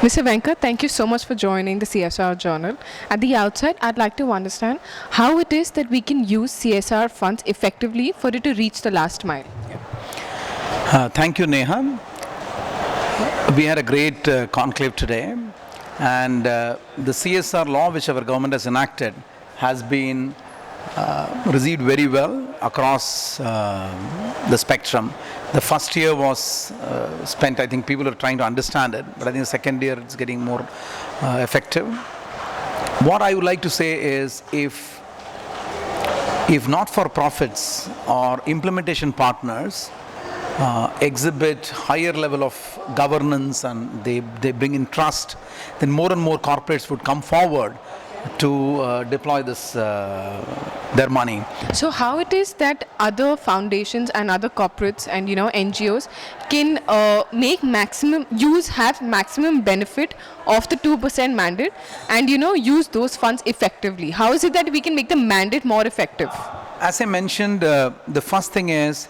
Mr. Venkat, thank you so much for joining the CSR Journal. At the outset, I'd like to understand how it is that we can use CSR funds effectively for it to reach the last mile. Thank you, Neha. We had a great conclave today, and the CSR law which our government has enacted has been received very well across the spectrum. The first year was spent, I think people are trying to understand it, but I think the second year it's getting more effective. What I would like to say is if not-for-profits or implementation partners exhibit higher level of governance and they bring in trust, then more and more corporates would come forward to deploy this their money. So how it is that other foundations and other corporates and NGOs can have maximum benefit of the 2% mandate and use those funds effectively? How is it that we can make the mandate more effective? As I mentioned, the first thing is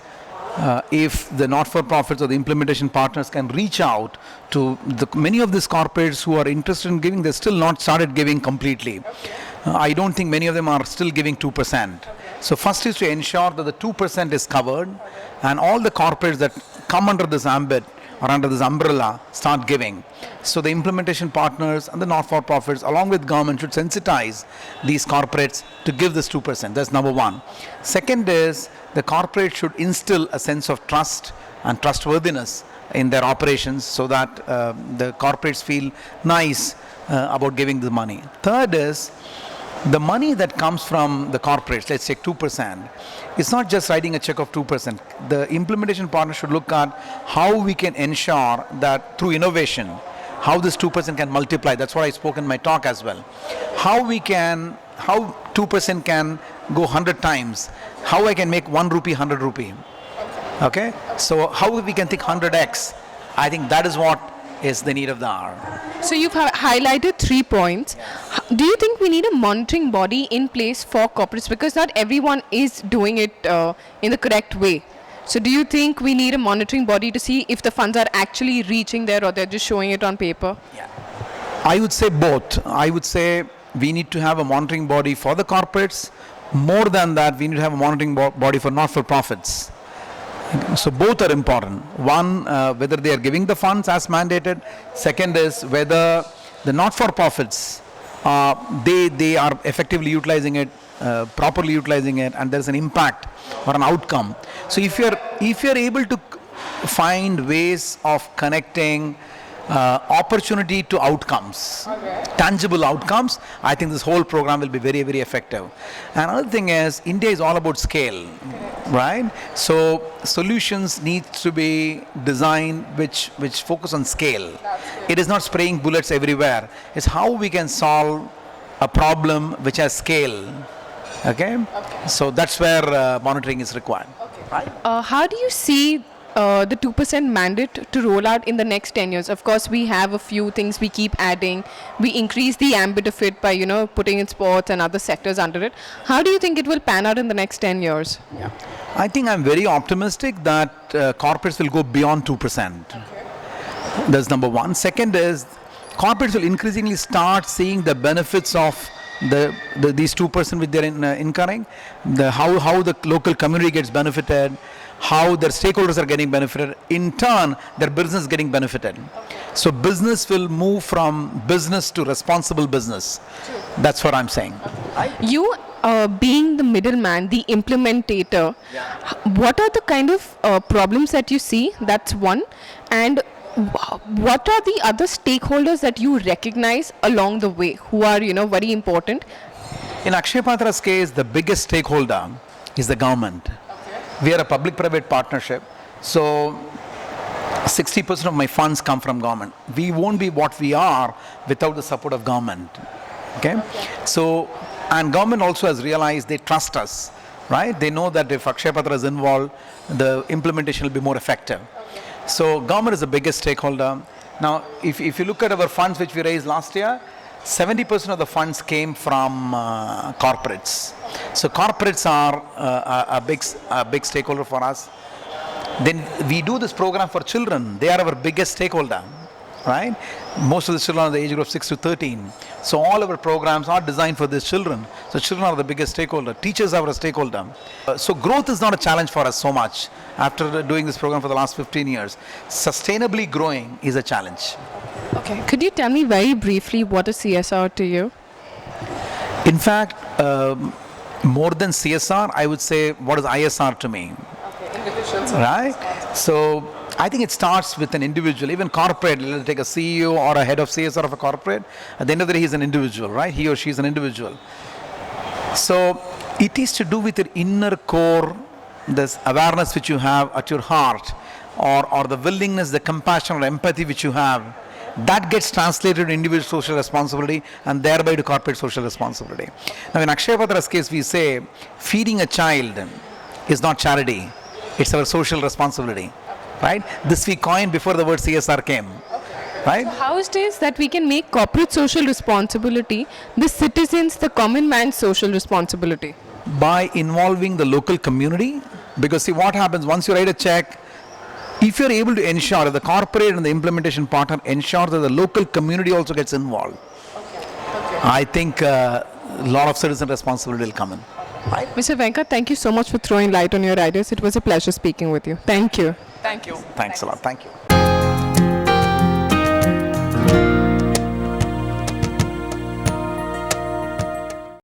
if the not-for-profits or the implementation partners can reach out to many of these corporates who are interested in giving, they're still not started giving completely. I don't think many of them are still giving 2%. So first is to ensure that the 2% is covered and all the corporates that come under this ambit or under this umbrella start giving. So the implementation partners and the not-for-profits along with government should sensitize these corporates to give this 2%. That's number one. Second is the corporate should instill a sense of trust and trustworthiness in their operations so that the corporates feel nice about giving the money. Third is the money that comes from the corporates, let's take 2%, it's not just writing a check of 2%. The implementation partner should look at how we can ensure that through innovation, how this 2% can multiply. That's what I spoke in my talk as well. How 2% can go 100 times. How I can make 1 rupee, 100 rupee. Okay? So how we can think 100x. I think that is what is the need of the hour. So you've highlighted 3 points. Do you think we need a monitoring body in place for corporates because not everyone is doing it in the correct way? So do you think we need a monitoring body to see if the funds are actually reaching there or they're just showing it on paper? Yeah. I would say both. I would say we need to have a monitoring body for the corporates. More than that, we need to have a monitoring body for not-for-profits. So both are important. One, whether they are giving the funds as mandated. Second is whether the not-for-profits, they are effectively utilizing it, properly utilizing it, and there's an impact or an outcome. So if you're able to find ways of connecting opportunity to outcomes, tangible outcomes, I think this whole program will be very, very effective. And another thing is, India is all about scale, right? So solutions need to be designed which focus on scale. It is not spraying bullets everywhere. It's how we can solve a problem which has scale. Okay? So that's where monitoring is required. Right? How do you see the 2% mandate to roll out in the next 10 years? Of course, we have a few things we keep adding. We increase the ambit of it by, putting in sports and other sectors under it. How do you think it will pan out in the next 10 years? Yeah. I think I'm very optimistic that corporates will go beyond 2%. Okay. That's number one. Second is corporates will increasingly start seeing the benefits of these 2% which they're incurring, how the local community gets benefited, how their stakeholders are getting benefited. In turn, their business is getting benefited. So business will move from business to responsible business. That's what I'm saying. You being the middleman, the implementator, what are the kind of problems that you see? That's one. And what are the other stakeholders that you recognize along the way who are, very important? In Akshaya Patra's case, the biggest stakeholder is the government. We are a public-private partnership, so 60% of my funds come from government. We won't be what we are without the support of government. Okay? So, and government also has realized they trust us, right? They know that if Akshaya Patra is involved, the implementation will be more effective. So government is the biggest stakeholder. Now, if you look at our funds which we raised last year, 70% of the funds came from corporates. So corporates are a big stakeholder for us. Then we do this program for children. They are our biggest stakeholder. right? Most of the children are the age group of 6 to 13. So all our programs are designed for these children. So children are the biggest stakeholder. Teachers are a stakeholder. So growth is not a challenge for us so much after doing this program for the last 15 years. Sustainably growing is a challenge. Okay. Could you tell me very briefly what is CSR to you? In fact, more than CSR, I would say what is ISR to me, right? So I think it starts with an individual, even corporate. Let's take a CEO or a head of CSR of a corporate. At the end of the day, he's an individual, right? He or she is an individual. So it is to do with your inner core, this awareness which you have at your heart, or the willingness, the compassion or empathy which you have. That gets translated to individual social responsibility and thereby to corporate social responsibility. Now in Akshaya Patra's case, we say feeding a child is not charity, it's our social responsibility, right? This we coined before the word CSR came, right? How it is that we can make corporate social responsibility the citizens, the common man's social responsibility? By involving the local community, because see what happens once you write a check, if you're able to ensure that the corporate and the implementation partner ensure that the local community also gets involved, I think a lot of citizen responsibility will come in. Right? Mr. Venkat, thank you so much for throwing light on your ideas. It was a pleasure speaking with you. Thank you. Thanks a lot. Thank you.